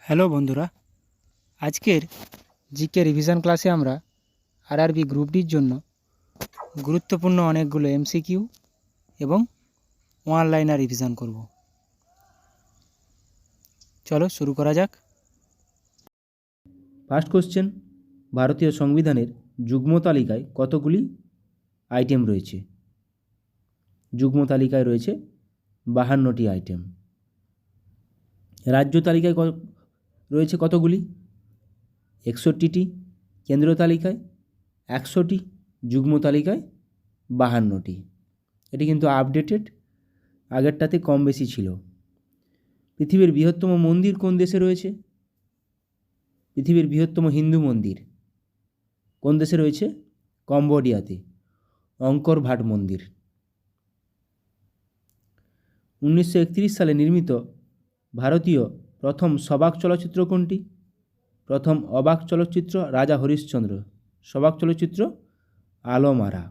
Hello বন্ধুরা, আজকের GK revision ক্লাসে আমরা আরআরবি গ্রুপ ডির জন্য গুরুত্বপূর্ণ অনেকগুলো এমসিকিউ এবং ওয়ান লাইনার রিভিশন করব। চলো শুরু করা যাক। ফার্স্ট কোশ্চেন, ভারতীয় সংবিধানের যুগ্ম তালিকায় কতগুলি আইটেম রয়েছে? যুগ্ম তালিকায় রয়েছে 52টি আইটেম। রাজ্য তালিকায় রয়েছে কতগুলি? 61টি। কেন্দ্রীয় তালিকায় 100টি। যুগ্ম তালিকায় 52টি। এটি কিন্তু আপডেটেড, আগেরটাতে কম বেশি ছিল। পৃথিবীর বৃহত্তম মন্দির কোন দেশে রয়েছে? পৃথিবীর বৃহত্তম হিন্দু মন্দির কোন দেশে রয়েছে? কম্বোডিয়াতে, অঙ্কর ভাট মন্দির। 1931 সালে নির্মিত ভারতীয় প্রথম সবাক চলচ্চিত্র কোনটি? প্রথম অবাক চলচ্চিত্র রাজা হরিশ্চন্দ্র। সবাক চলচ্চিত্র আলমারা।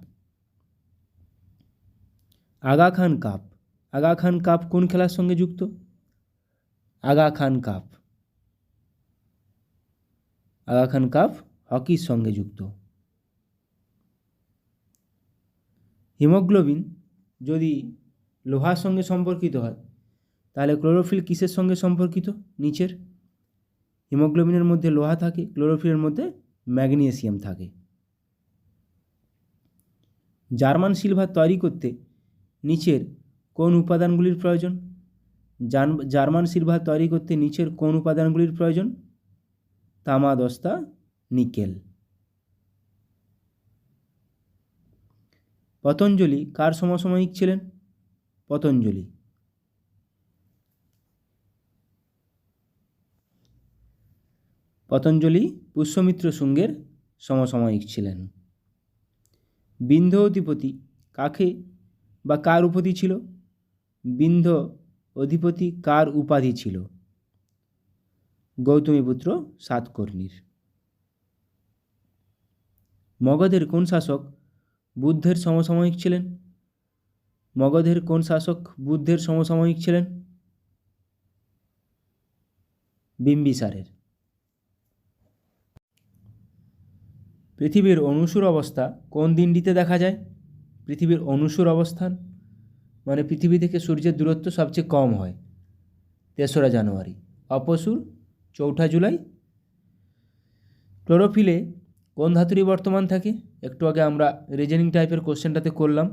আগা খান কাপ। আগা খান কাপ কোন খেলার সঙ্গে যুক্ত? আগা খান কাপ। আগা খান কাপ হকির সঙ্গে যুক্ত। হিমোগ্লোবিন যদি লোহার সঙ্গে সম্পর্কিত হয় তাহলে ক্লোরোফিল কিসের সঙ্গে সম্পর্কিত? নিচের। হিমোগ্লোবিনের মধ্যে লোহা থাকে, ক্লোরোফিলের মধ্যে ম্যাগনেসিয়াম থাকে। জার্মান সিলভার তৈরি করতে নিচের কোন উপাদানগুলির প্রয়োজন? জার্মান সিলভার তৈরি করতে নিচের কোন উপাদানগুলির প্রয়োজন? তামা, দস্তা, নিকেল। পতঞ্জলি কার সমসাময়িক ছিলেন? পতঞ্জলি পতঞ্জলি পুষ্যমিত্র শুঙ্গের সমসাময়িক ছিলেন। বিন্ধ্য অধিপতি কাকে বা কার উপাধি ছিল? বিন্ধ্য অধিপতি কার উপাধি ছিল? গৌতমীপুত্র সাতকর্ণীর। মগধের কোন শাসক বুদ্ধের সমসাময়িক ছিলেন? মগধের কোন শাসক বুদ্ধের সমসাময়িক ছিলেন? বিম্বিসারের। পৃথিবীর অনুসুর অবস্থা কোন দিনটিতে দেখা যায়? পৃথিবীর অনুসুর অবস্থান মানে পৃথিবী থেকে সূর্যের দূরত্ব সবচেয়ে কম হয় 3রা জানুয়ারি। অপসুর 4ঠা জুলাই। ক্লোরোফিলে কোন ধাতুরই বর্তমান থাকে? একটু আগে আমরা রিজনিং টাইপের কোশ্চেনটাতে করলাম।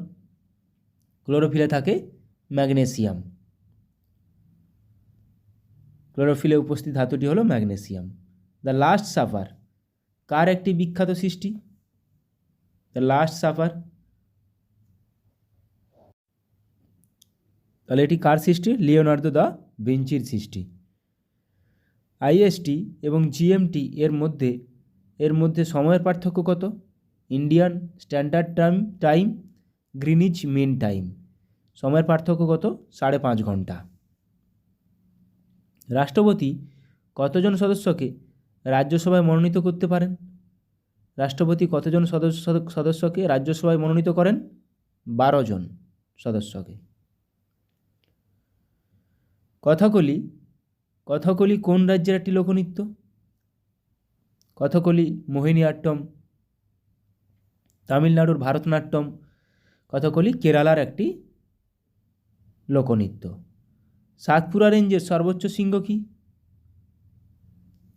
ক্লোরোফিলে থাকে ম্যাগনেসিয়াম। ক্লোরোফিলে উপস্থিত ধাতুটি হলো ম্যাগনেসিয়াম। দ্য লাস্ট সাপার কার একটি বিখ্যাত সৃষ্টি? দ্য লাস্ট সাপার, তাহলে এটি কার সৃষ্টি? লিওনার্দো দ্য ভিঞ্চির সৃষ্টি। আইএসটি এবং জিএমটি এর মধ্যে সময়ের পার্থক্য কত? Indian Standard Time, Greenwich Mean Time. সময়ের পার্থক্য কত? 5.5 ঘন্টা। রাষ্ট্রপতি কতজন সদস্যকে রাজ্যসভায় মনোনীত করতে পারেন? রাষ্ট্রপতি কতজন সদস্যকে রাজ্যসভায় মনোনীত করেন? 12 জন সদস্যকে। কথাকলি কোন রাজ্যের একটি লোকনৃত্য? কথাকলি মোহিনীআট্টম তামিলনাড়ুর, ভারতনাট্যম। কথাকলি কেরালার একটি লোকনৃত্য। সাতপুরা রেঞ্জের সর্বোচ্চ শৃঙ্গ কি?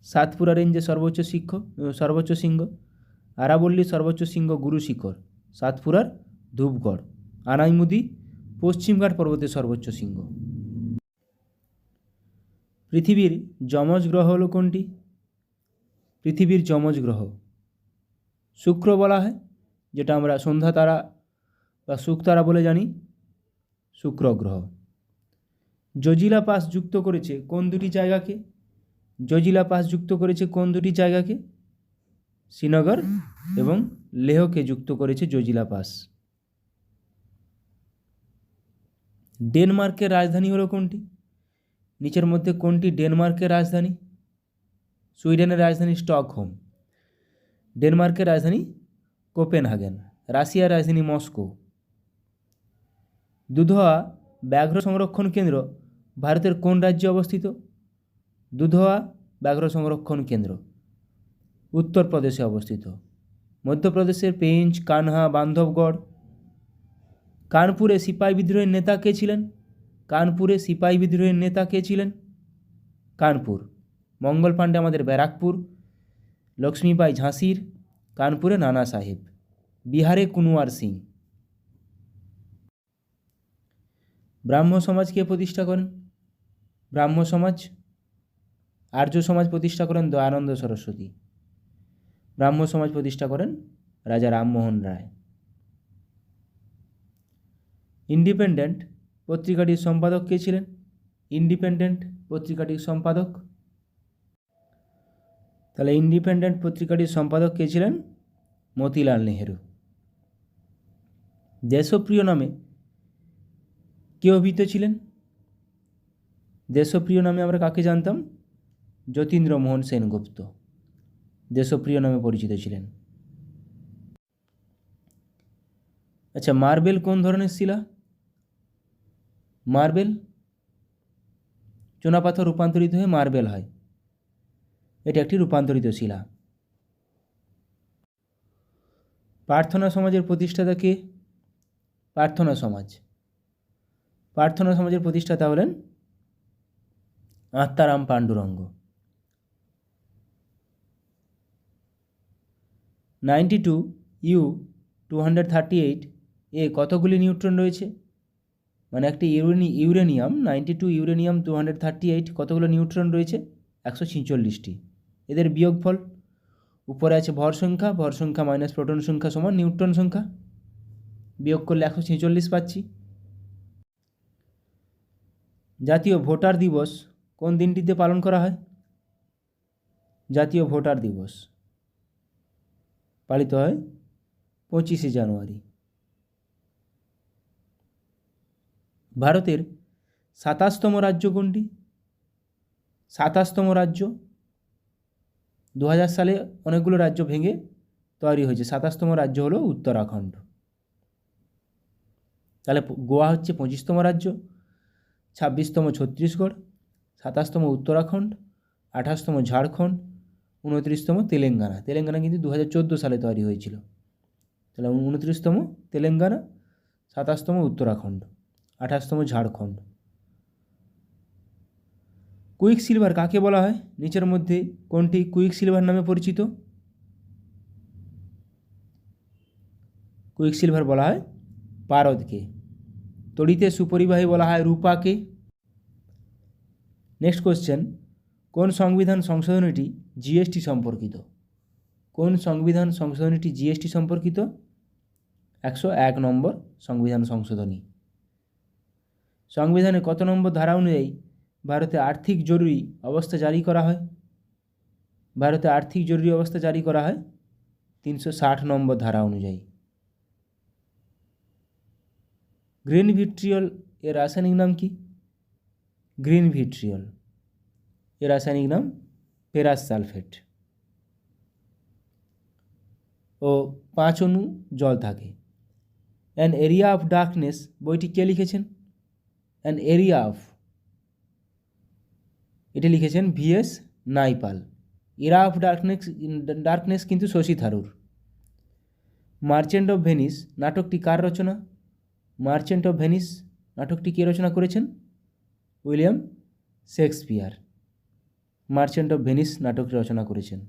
সাতপুরা রেঞ্জের সর্বোচ্চ শৃঙ্গ আরাবল্লীর সর্বোচ্চ শৃঙ্গ গুরু শিখর। সাতপুরার ধূপগড়। আনাইমুদি পশ্চিমঘাট পর্বতের সর্বোচ্চ শৃঙ্গ। পৃথিবীর যমজ গ্রহ হল কোনটি? পৃথিবীর যমজ গ্রহ শুক্র বলা হয়, যেটা আমরা সন্ধ্যা তারা বা শুকতারা বলে জানি, শুক্র গ্রহ। জজিলা পাস যুক্ত করেছে কোন দুটি জায়গাকে? জজিলা পাস যুক্ত করেছে কোন দুটি জায়গাকে? শ্রীনগর এবং লেহকে যুক্ত করেছে জজিলা পাস। ডেনমার্কের রাজধানী হলো কোনটি? নিচের মধ্যে কোনটি ডেনমার্কের রাজধানী? সুইডেনের রাজধানী স্টকহোম। ডেনমার্কের রাজধানী কোপেনহাগেন। রাশিয়ার রাজধানী মস্কো। দুধওয়া ব্যাঘ্র সংরক্ষণ কেন্দ্র ভারতের কোন রাজ্যে অবস্থিত? দুধওয়া ব্যাঘ্র সংরক্ষণ কেন্দ্র? উত্তরপ্রদেশে অবস্থিত। মধ্যপ্রদেশের পেঞ্চ, কানহা, বান্ধবগড়। কানপুরে সিপাহী বিদ্রোহের নেতা কে ছিলেন? কানপুরে সিপাহী বিদ্রোহের নেতা কে ছিলেন? কানপুর। মঙ্গল পাণ্ডে আমাদের ব্যারাকপুর। লক্ষ্মীবাই ঝাঁসির। কানপুরে নানা সাহেব। বিহারে কুনওয়ার সিং। ব্রাহ্ম সমাজ কে প্রতিষ্ঠা করেন? ব্রাহ্ম সমাজ, আর্য সমাজ প্রতিষ্ঠা করেন দয়ানন্দ সরস্বতী। ব্রাহ্ম সমাজ প্রতিষ্ঠা করেন রাজা রামমোহন রায়। ইন্ডিপেন্ডেন্ট পত্রিকাটির সম্পাদক কে ছিলেন? ইন্ডিপেন্ডেন্ট পত্রিকাটির সম্পাদক, তাহলে ইন্ডিপেন্ডেন্ট পত্রিকাটির সম্পাদক কে ছিলেন? মতিলাল নেহেরু। দেশপ্রিয় নামে কে অভিহিত ছিলেন? দেশপ্রিয় নামে আমরা কাকে জানতাম? যতীন্দ্রমোহন সেনগুপ্ত দেশপ্রিয় নামে পরিচিত ছিলেন। আচ্ছা, মার্বেল কোন ধরনের শিলা? মার্বেল চুনাপাথর রূপান্তরিত হয়ে মার্বেল হয়, এটি একটি রূপান্তরিত শিলা। প্রার্থনা সমাজের প্রতিষ্ঠাতা কে? প্রার্থনা সমাজ, প্রার্থনা সমাজের প্রতিষ্ঠাতা হলেন আত্মারাম পাণ্ডুরঙ্গ। 92U238 এ কতগুলি নিউট্রন রয়েছে? মানে একটি ইউরেনিয়াম 92 ইউরেনিয়াম 238 কতগুলো নিউট্রন রয়েছে? 146টি। এদের বিয়োগফল, উপরে আছে ভর সংখ্যা মাইনাস প্রোটন সংখ্যা সমান নিউট্রন সংখ্যা, বিয়োগ করলে 146 পাচ্ছি। জাতীয় ভোটার দিবস কোন দিনটিতে পালন করা হয়? জাতীয় ভোটার দিবস পালিত হয় 25শে জানুয়ারি। ভারতের 27তম রাজ্য কোনটি? 27তম রাজ্য 2000 সালে অনেকগুলো রাজ্য ভেঙে তৈরি হয়েছে, 27তম রাজ্য হলো উত্তরাখণ্ড। তাহলে গোয়া হচ্ছে 25তম রাজ্য, 26তম ছত্তিশগড়, 27তম উত্তরাখণ্ড, 28তম ঝাড়খণ্ড, 29তম তেলেঙ্গানা। তেলেঙ্গানা কিন্তু 2014 সালে তৈরি হয়েছিল। তাহলে 29তম তেলেঙ্গানা, 27তম উত্তরাখণ্ড, 28তম ঝাড়খণ্ড। কুইক সিলভার কাকে বলা হয়? নিচের মধ্যে কোনটি কুইক সিলভার নামে পরিচিত? কুইক সিলভার বলা হয় পারদকে। তড়িতে সুপরিবাহী বলা হয় রূপাকে। নেক্সট কোশ্চেন, কোন সংবিধান সংশোধনীটি জিএসটি সম্পর্কিত? কোন সংবিধান সংশোধনীটি জিএসটি সম্পর্কিত? 101 নম্বর সংবিধান সংশোধনী। সংবিধানে কত নম্বর ধারা অনুযায়ী ভারতে আর্থিক জরুরি অবস্থা জারি করা হয়? ভারতে আর্থিক জরুরি অবস্থা জারি করা হয় 360 নম্বর ধারা অনুযায়ী। গ্রিন ভিট্রিয়ল এর রাসায়নিক নাম কি? গ্রিন ভিট্রিয়ল এর রাসায়নিক নাম ফেরাস সালফেট। ও 5 অণু জল থাকে। অ্যান এরিয়া অফ ডার্কনেস বইটি কে লিখেছেন? অ্যান এরিয়া অফ, এটি লিখেছেন ভিএস নাইপাল। এরা অফ ডার্কনেস কিন্তু Shashi Tharoor. Merchant of Venice নাটকটি কার রচনা? মার্চেন্ট অফ ভেনিস নাটকটি কে রচনা করেছেন? William Shakespeare merchant of Venice নাটকটি রচনা করেছেন।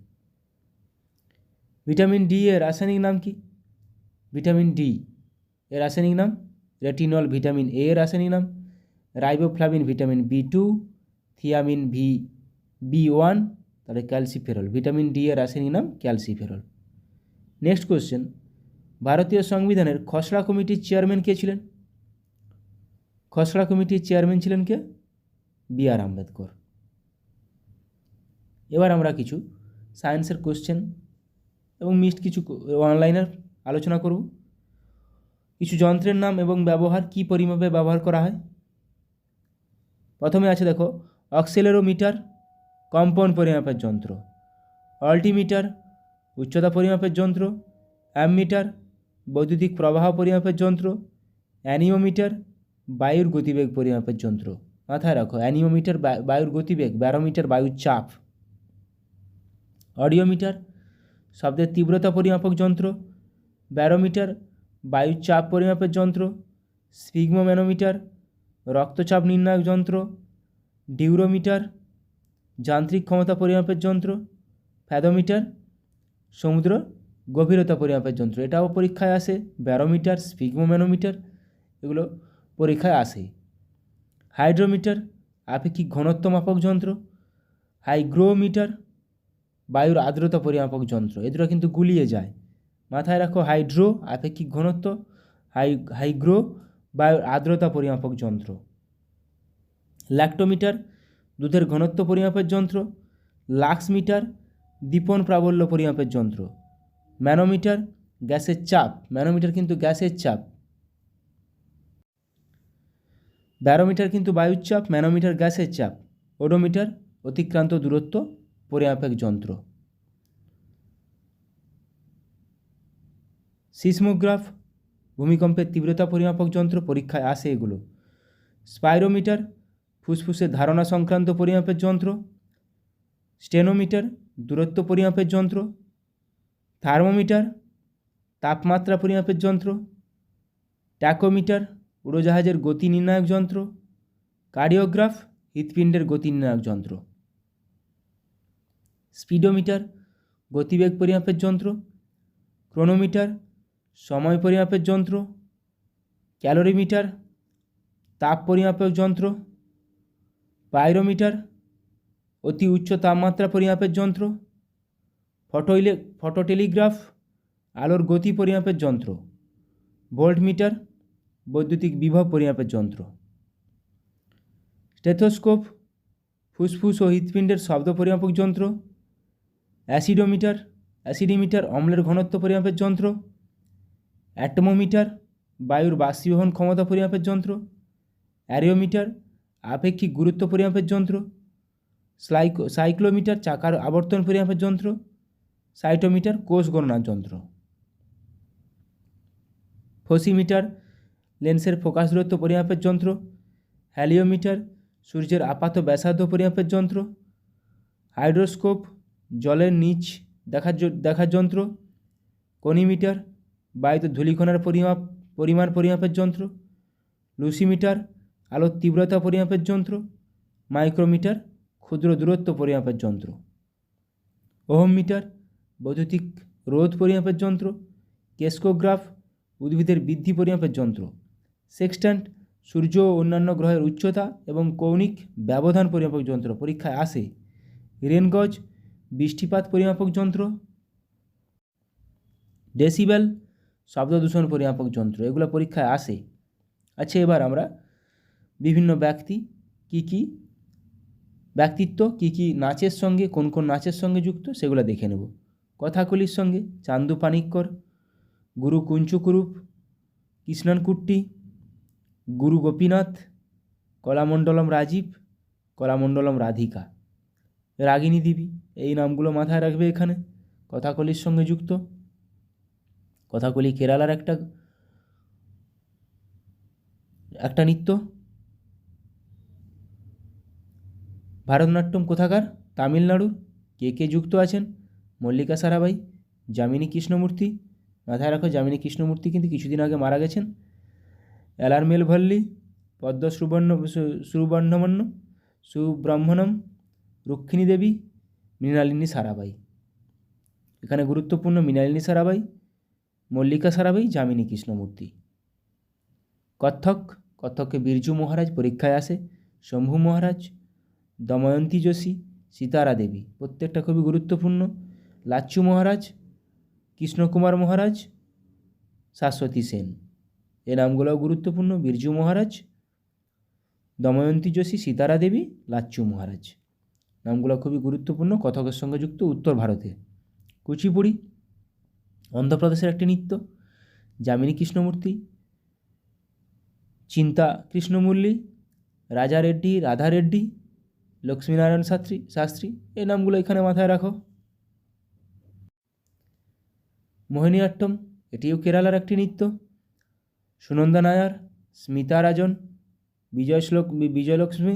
ভিটামিন ডি এর রাসায়নিক নাম কি? ভিটামিন ডি এর রাসায়নিক নাম রেটিনল। ভিটামিন এ এর রাসায়নিক নাম riboflavin. Vitamin B2, thiamine B1, তাহলে ক্যালসিফেরল। ভিটামিন ডি এর রাসায়নিক নাম ক্যালসিফেরল। নেক্সট কোশ্চেন, ভারতীয় সংবিধানের খসড়া কমিটির চেয়ারম্যান কে ছিলেন? খসড়া কমিটির চেয়ারম্যান ছিলেন কে? B.R. আম্বেদকর। এবার আমরা কিছু সায়েন্সের কোশ্চেন এবং মিক্সড কিছু অনলাইনের আলোচনা করব। কিছু যন্ত্রের নাম এবং ব্যবহার, কি পরিমাপে ব্যবহার করা হয়। প্রথমে আছে দেখো, অক্সেলেরোমিটার কম্পন পরিমাপের যন্ত্র, অল্টিমিটার উচ্চতা পরিমাপের যন্ত্র, অ্যামমিটার বৈদ্যুতিক প্রবাহ পরিমাপের যন্ত্র, অ্যানিওমিটার বায়ুর গতিবেগ পরিমাপের যন্ত্র। মাথায় রাখো, অ্যানিওমিটার বায়ুর গতিবেগ, ব্যারোমিটার বায়ুর চাপ। অডিওমিটার শব্দের তীব্রতা পরিমাপক যন্ত্র, ব্যারোমিটার বায়ুর চাপ পরিমাপের যন্ত্র, স্ফিগমোম্যানোমিটার রক্তচাপ নির্ণায়ক যন্ত্র, ডিউরোমিটার যান্ত্রিক ক্ষমতা পরিমাপের যন্ত্র, ফ্যাদোমিটার সমুদ্র গভীরতা পরিমাপের যন্ত্র। এটাও পরীক্ষায় আসে। ব্যারোমিটার, স্ফিগমোম্যানোমিটার এগুলো পরীক্ষায় আসে। হাইড্রোমিটার আপেক্ষিক ঘনত্ব মাপক যন্ত্র, হাইগ্রোমিটার বায়ুর আর্দ্রতা পরিমাপক যন্ত্র। এ দুটো কিন্তু গুলিয়ে যায়, মাথায় রাখো। হাইড্রো আপেক্ষিক ঘনত্ব, হাইগ্রো বায়ুর আর্দ্রতা পরিমাপক যন্ত্র। ল্যাক্টোমিটার দুধের ঘনত্ব পরিমাপের যন্ত্র, লাক্সমিটার দীপন প্রাবল্য পরিমাপের যন্ত্র, ম্যানোমিটার গ্যাসের চাপ, ম্যানোমিটার কিন্তু গ্যাসের চাপ, ব্যারোমিটার কিন্তু বায়ুর চাপ, ম্যানোমিটার গ্যাসের চাপ, ওডোমিটার অতিক্রান্ত দূরত্ব পরিমাপক যন্ত্র। সিসমোগ্রাফ ভূমিকম্পের তীব্রতা পরিমাপক যন্ত্র, পরীক্ষায় আসে এগুলো। স্পাইরোমিটার ফুসফুসের ধারণা সংক্রান্ত পরিমাপের যন্ত্র, স্টেনোমিটার দূরত্ব পরিমাপের যন্ত্র, থার্মোমিটার তাপমাত্রা পরিমাপের যন্ত্র, ট্যাকোমিটার উড়োজাহাজের গতি নির্ণায়ক যন্ত্র, কার্ডিওগ্রাফ হৃৎপিণ্ডের গতি নির্ণায়ক যন্ত্র, স্পিডোমিটার গতিবেগ পরিমাপের যন্ত্র, ক্রোনোমিটার সময় পরিমাপের যন্ত্র, ক্যালোরিমিটার তাপ পরিমাপক যন্ত্র, পাইরোমিটার অতি উচ্চ তাপমাত্রা পরিমাপের যন্ত্র, ফটোটেলিগ্রাফ আলোর গতি পরিমাপের যন্ত্র, ভোল্টমিটার বৈদ্যুতিক বিভব পরিমাপের যন্ত্র, স্টেথোস্কোপ ফুসফুস ও হৃৎপিণ্ডের শব্দ পরিমাপক যন্ত্র, অ্যাসিডোমিটার অম্লের ঘনত্ব পরিমাপের যন্ত্র, অ্যাটমোমিটার বায়ুর বাষ্পীভবন ক্ষমতা পরিমাপের যন্ত্র, অ্যারিওমিটার আপেক্ষিক গুরুত্ব পরিমাপের যন্ত্র, সাইক্লোমিটার চাকার আবর্তন পরিমাপের যন্ত্র, সাইটোমিটার কোষ গণনার যন্ত্র, ফোসিমিটার লেন্সের ফোকাস দূরত্ব পরিমাপের যন্ত্র, হ্যালিওমিটার সূর্যের আপাত ব্যাসার্ধ পরিমাপের যন্ত্র, হাইড্রোস্কোপ জলের নিচ দেখার যন্ত্র, কনিমিটার বায়ুতে ধূলিকণার পরিমাণ পরিমাপের যন্ত্র, লুসিমিটার আলোর তীব্রতা পরিমাপের যন্ত্র, মাইক্রোমিটার ক্ষুদ্র দূরত্ব পরিমাপের যন্ত্র, ওহমমিটার বৈদ্যুতিক রোধ পরিমাপের যন্ত্র, কেস্কোগ্রাফ উদ্ভিদের বৃদ্ধি পরিমাপের যন্ত্র, সেক্সট্যান্ট সূর্য ও অন্যান্য গ্রহের উচ্চতা এবং কৌণিক ব্যবধান পরিমাপক যন্ত্র, পরীক্ষায় আসে। রেনগজ বৃষ্টিপাত পরিমাপক যন্ত্র, ডেসিবেল শব্দ দূষণ পরিমাপক যন্ত্র, এগুলো পরীক্ষায় আসে। আচ্ছা, এবার আমরা বিভিন্ন ব্যক্তিত্ব কী কী নাচের সঙ্গে, কোন কোন নাচের সঙ্গে যুক্ত সেগুলো দেখে নেব। কথাকলির সঙ্গে চান্দু পানিক্কর, গুরু কুঞ্চুকুরুপ, কৃষ্ণন কুট্টি, গুরু গোপীনাথ, কলামণ্ডলম রাজীব, কলামণ্ডলম রাধিকা, রাগিনী দেবী, এই নামগুলো মাথায় রাখবে এখানে। কথাকলির সঙ্গে যুক্ত কথাকলি কেরালার একটা নৃত্য। ভারতনাট্যম কোথাকার? তামিলনাড়ুর। কে যুক্ত আছেন? মল্লিকা সারাবাই, যামিনী কৃষ্ণমূর্তি, মাথায় রাখো যামিনী কৃষ্ণমূর্তি কিন্তু কিছুদিন আগে মারা গেছেন। অ্যালারমেল ভল্লি, পদ্ম সুব্রহ্মণ্যম, রুক্মিণী দেবী, মৃণালিনী সারাবাই। এখানে গুরুত্বপূর্ণ মৃণালিনী সারাবাই, মল্লিকা সারাবাই, যামিনী কৃষ্ণমূর্তি। কত্থককে বিরজু মহারাজ, পরীক্ষায় আসে। শম্ভু মহারাজ, দময়ন্তী যোশী, সীতারা দেবী, প্রত্যেকটা খুবই গুরুত্বপূর্ণ। লাচ্চু মহারাজ, কৃষ্ণকুমার মহারাজ, শাশ্বতী সেন, এ নামগুলোও গুরুত্বপূর্ণ। বিরজু মহারাজ, দময়ন্তী যোশী, সীতারা দেবী, লাচ্চু মহারাজ, নামগুলো খুবই গুরুত্বপূর্ণ, কথকের সঙ্গে যুক্ত উত্তর ভারতে। কুচিপুড়ি অন্ধ্রপ্রদেশের একটি নৃত্য। যামিনী কৃষ্ণমূর্তি, চিন্তা কৃষ্ণমুরলী, রাজা রেড্ডি, রাধা রেড্ডি, লক্ষ্মীনারায়ণ শাস্ত্রী, এই নামগুলো এখানে মাথায় রাখো। মোহিনীআট্টম এটিও কেরালার একটি নৃত্য। সুনন্দা নায়ার, স্মিতা রাজন, বিজয়লক্ষ্মী,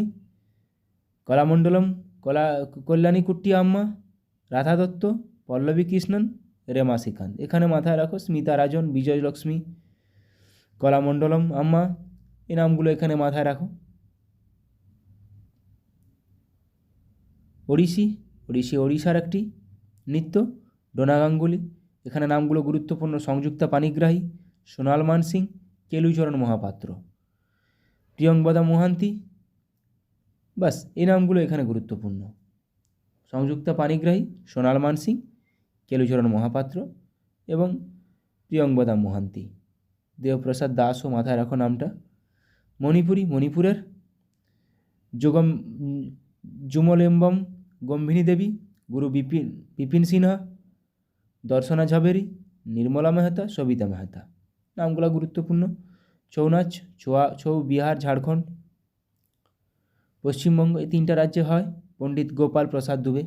কলামণ্ডলম কল্যাণী কুট্টি আম্মা, রাধা দত্ত, পল্লবী কৃষ্ণন, রেমা শ্রীকান্ত। এখানে মাথায় রাখো স্মিতা রাজন, বিজয় লক্ষ্মী, কলামণ্ডলম আম্মা, এই নামগুলো এখানে মাথায় রাখো। ওড়িশি, ওড়িশার একটি নৃত্য। ডোনা গাঙ্গুলি, এখানে নামগুলো গুরুত্বপূর্ণ। সংযুক্তা পানিগ্রাহী, সোনাল মানসিং, কেলুচরণ মহাপাত্র। প্রিয়ঙ্বদা মোহান্তি, বাস এই নামগুলো এখানে গুরুত্বপূর্ণ। সংযুক্তা পানিগ্রাহী, সোনাল মানসিং, কেলুচরণ মহাপাত্র এবং প্রিয়ঙ্বদা মোহান্তি। দেবপ্রসাদ দাসও মাথায় রাখো নামটা। মণিপুরের জুমলেম্বম গম্ভিনী দেবী, গুরু বিপিন সিনহা, দর্শনা ঝাবেরি, নির্মলা মেহতা, সবিতা মেহতা। নামগুলো গুরুত্বপূর্ণ। ছৌ নাচ, ছৌ বিহার, ঝাড়খণ্ড, পশ্চিমবঙ্গ, এই তিনটা রাজ্যে হয়। পণ্ডিত গোপাল প্রসাদ দুবে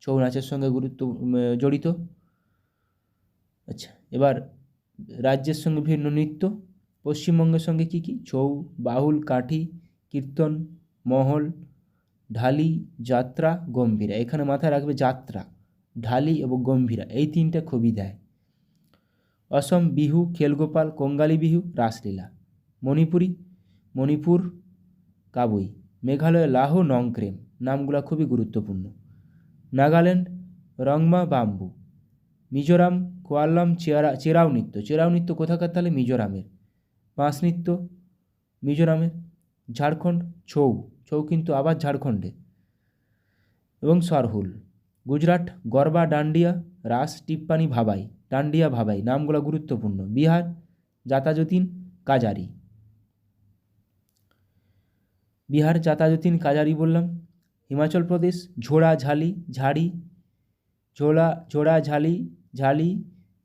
ছৌ নাচের সঙ্গে জড়িত। আচ্ছা, এবার রাজ্যের সঙ্গে ভিন্ন নৃত্য। পশ্চিমবঙ্গের সঙ্গে কী কী? ছৌ, বাউল, কাঠি, কীর্তন, মহল, ঢালি, যাত্রা, গম্ভীরা। এখানে মাথায় রাখবে যাত্রা, ঢালি এবং গম্ভীরা, এই তিনটা খুবই দেয়। অসম বিহু, খেলগোপাল, কঙ্গালী বিহু, রাসলীলা। মণিপুর কাবুই। মেঘালয় লাহো নংক্রেম, নামগুলো খুবই গুরুত্বপূর্ণ। নাগাল্যান্ড রংমা বাম্বু। মিজোরাম কোয়াল্লাম চেরাও নৃত্য কোথাকার? তাহলে মিজোরামের। পাঁচ নৃত্য মিজোরামের। ঝাড়খণ্ড ছৌ কিন্তু আবার ঝাড়খণ্ডে। এবং সরহুল। গুজরাট গরবা, ডান্ডিয়া, রাস, টিপ্পানি, ভাবাই, ডান্ডিয়া, ভাবাই, নামগুলো গুরুত্বপূর্ণ। বিহার জাতাজুতিন, কাজারি। বললাম। হিমাচল প্রদেশ ঝোড়া ঝালি,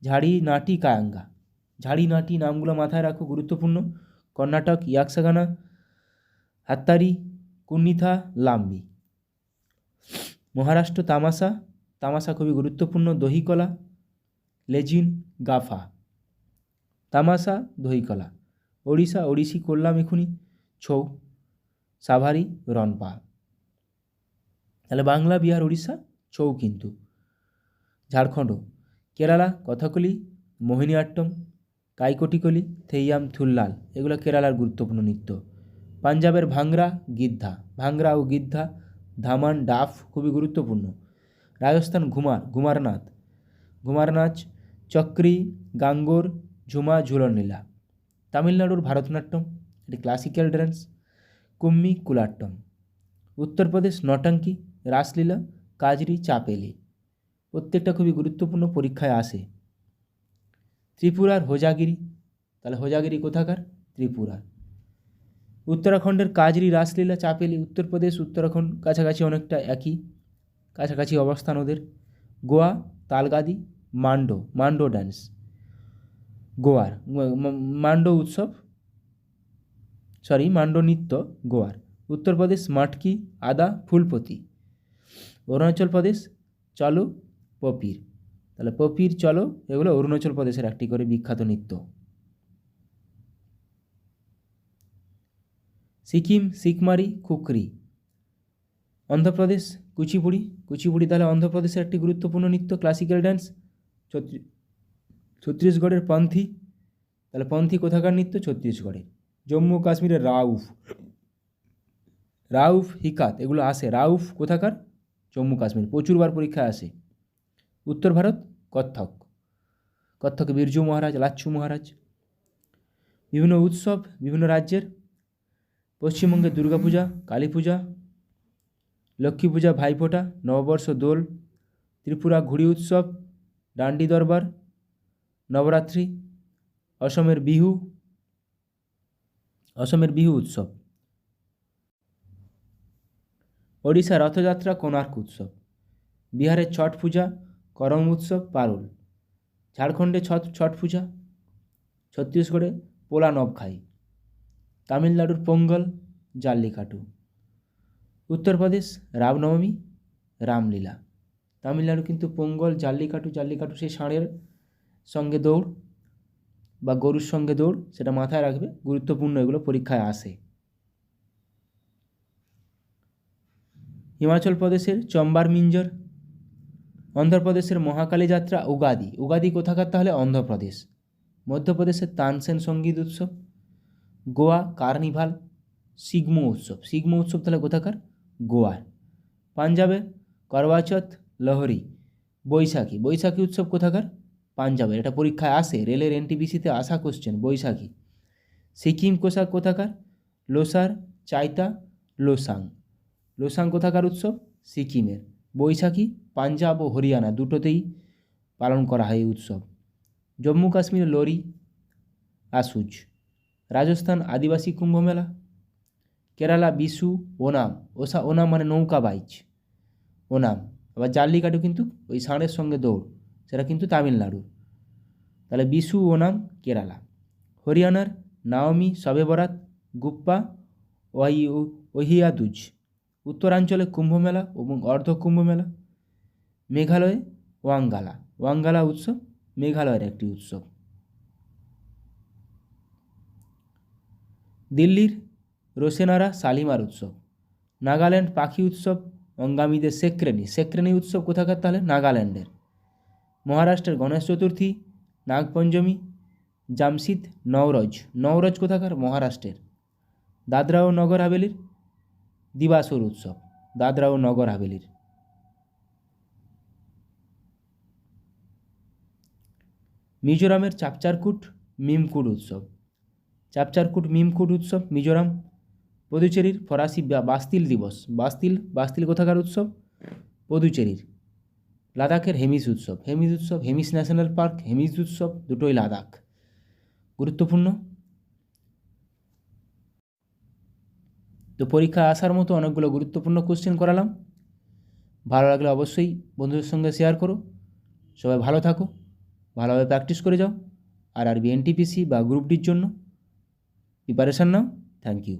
ঝাড়ি, নাটি, কায়াঙ্গা। ঝাড়ি, নাটি নামগুলো মাথায় রাখো, গুরুত্বপূর্ণ। কর্ণাটক ইয়াকসাগানা, হাত্তারি, কুন্নিথা, লাম্বি। মহারাষ্ট্র তামাশা খুবই গুরুত্বপূর্ণ। দহিকলা, লেজিন, গাফা। তামাশা, দহিকলা। ওড়িশি করলাম এখুনি, ছৌ, সাভারি, রনপা। তাহলে বাংলা, বিহার, উড়িষ্যা ছৌ কিন্তু। ঝাড়খণ্ড কেরালা কথাকলি, মোহিনীআট্টম, কাইকোটিকলি, থেইয়াম, থুল্লাল, এগুলো কেরালার গুরুত্বপূর্ণ নৃত্য। পাঞ্জাবের ভাংরা ও গিদ্ধা, ধামান, ডাফ খুবই গুরুত্বপূর্ণ। রাজস্থান ঘুমার নাচ, চক্রি, গাঙ্গোর, ঝুমা, ঝুলন লীলা। তামিলনাড়ুর ভারতনাট্যম, এটি ক্লাসিক্যাল ড্যান্স। কুম্মি, কুলাট্টম। উত্তরপ্রদেশ নটাঙ্কি, রাসলীলা, কাজরি, চাপেলি। প্রত্যেকটা খুবই গুরুত্বপূর্ণ, পরীক্ষায় আসে। ত্রিপুরার হোজাগিরি, তাহলে হোজাগিরি কোথাকার? ত্রিপুরা। উত্তরাখণ্ডের কাজরি, রাসলীলা, চাপেলি। উত্তরপ্রদেশ উত্তরাখণ্ড কাছাকাছি, অনেকটা একই, কাছাকাছি অবস্থান ওদের। গোয়া তালগাদি, মান্ডো ড্যান্স। গোয়ার মান্ডো নৃত্য গোয়ার। উত্তরপ্রদেশ মাটকি, আদা, ফুলপতি। অরুণাচল প্রদেশ চলো, পপির। তাহলে পপির, চলো, এগুলো অরুণাচল প্রদেশের একটি করে বিখ্যাত নৃত্য। সিকিম সিকমারি, খুকরি। অন্ধ্রপ্রদেশ কুচিপুড়ি তাহলে অন্ধ্রপ্রদেশের একটি গুরুত্বপূর্ণ নৃত্য, ক্লাসিক্যাল ড্যান্স। ছত্তিশগড়ের পন্থী, তাহলে পন্থী কোথাকার নৃত্য? ছত্তিশগড়ে। জম্মু ও কাশ্মীরের রাউফ, হিকাত, এগুলো আসে। রাউফ কোথাকার? জম্মু কাশ্মীর, প্রচুরবার পরীক্ষায় আসে। উত্তর ভারত কত্থক বিরজু মহারাজ, লাচ্ছু মহারাজ। বিভিন্ন উৎসব বিভিন্ন রাজ্যের। পশ্চিমবঙ্গে দুর্গাপূজা, কালী পূজা, লক্ষ্মী পূজা, ভাইফোঁটা, নববর্ষ, দোল। ত্রিপুরা ঘুড়ি উৎসব, ডান্ডি দরবার, নবরাত্রি। অসমের বিহু উৎসব। ওড়িশা রথযাত্রা, কোণার্ক উৎসব। বিহারের ছট পূজা, করম উৎসব, পারুল। ঝাড়খণ্ডে ছট পূজা। ছত্তিশগড়ে পোলা নবখাই। তামিলনাড়ুর পোঙ্গল, জাল্লিকাটু। উত্তরপ্রদেশ রামনবমী, রামলীলা। তামিলনাড়ু কিন্তু পোঙ্গল, জাল্লিকাটু সেই ষাঁড়ের সঙ্গে দৌড় বা গরুর সঙ্গে দৌড়, সেটা মাথায় রাখবে, গুরুত্বপূর্ণ, এগুলো পরীক্ষায় আসে। হিমাচল প্রদেশের চম্বার মিঞ্জর, অন্ধ্রপ্রদেশের মহাকালী যাত্রা উগাদি, উগাদি কোথাকার তাহলে অন্ধ্রপ্রদেশ। মধ্যপ্রদেশের তানসেন সঙ্গীত উৎসব। গোয়া কার্নিভাল সিগমো উৎসব, সিগমো উৎসব তাহলে কোথাকার গোয়ার। পাঞ্জাবের করওয়া চৌথ লোহরি, বৈশাখী, বৈশাখী উৎসব কোথাকার পাঞ্জাবের, এটা পরীক্ষায় আসে, রেলের এনটিপিসিতে আসা কোশ্চেন বৈশাখী। সিকিম কোথাকার লোসার চাইতা লোসাং, লোসাং কোথাকার উৎসব সিকিমের। বৈশাখী পাঞ্জাব ও হরিয়ানা দুটোতেই পালন করা হয় এই উৎসব। জম্মু কাশ্মীর লোরি আসুজ। রাজস্থান আদিবাসী কুম্ভমেলা। কেরালা বিশু ওনাম, ওনাম মানে নৌকা বাইচ ওনাম। আবার জাল্লিকাটু কিন্তু ওই ষাঁড়ের সঙ্গে দৌড়, সেটা কিন্তু তামিলনাড়ু। তাহলে বিশু ওনাম কেরালা। হরিয়ানার নাওমি শবে বরাত গুপ্পা ওহিয়াদুজ। উত্তরাঞ্চলে কুম্ভমেলা এবং অর্ধ কুম্ভমেলা। মেঘালয়ে ওয়াঙ্গালা, ওয়াঙ্গালা উৎসব মেঘালয়ের একটি উৎসব। দিল্লির রোশেনারা শালিমার উৎসব। নাগাল্যান্ড পাখি উৎসব অঙ্গামীদের সেক্রেনি, সেক্রেনি উৎসব কোথাকার তাহলে নাগাল্যান্ডের। মহারাষ্ট্রের গণেশ চতুর্থী নাগপঞ্চমী। জামশিদ নওরোজ, নওরোজ কোথাকার মহারাষ্ট্রের। দাদরা ও নগর হাভেলির দিবাসুর উৎসব, দাদরা ও নগর হাভেলির। মিজোরামের চাপচারকুট মিমকুট উৎসব, চাপচারকুট মিমকুট উৎসব মিজোরাম। পদুচেরির ফরাসি বাস্তিল দিবস, বাস্তিল, বাস্তিল কোথাকার উৎসব পদুচেরির। লাদাখের হেমিস উৎসব, হেমিস উৎসব, হেমিস ন্যাশনাল পার্ক, হেমিস উৎসব দুটোই লাদাখ। গুরুত্বপূর্ণ। তো পরীক্ষায় আসার মতো অনেকগুলো গুরুত্বপূর্ণ কোশ্চেন করালাম। ভালো লাগলে অবশ্যই বন্ধুদের সঙ্গে শেয়ার করো। সবাই ভালো থাকো, ভালোভাবে প্র্যাকটিস করে যাও। আর আরবি এনটিপিসি বা গ্রুপ ডির জন্য প্রিপারেশান নাও। Thank you.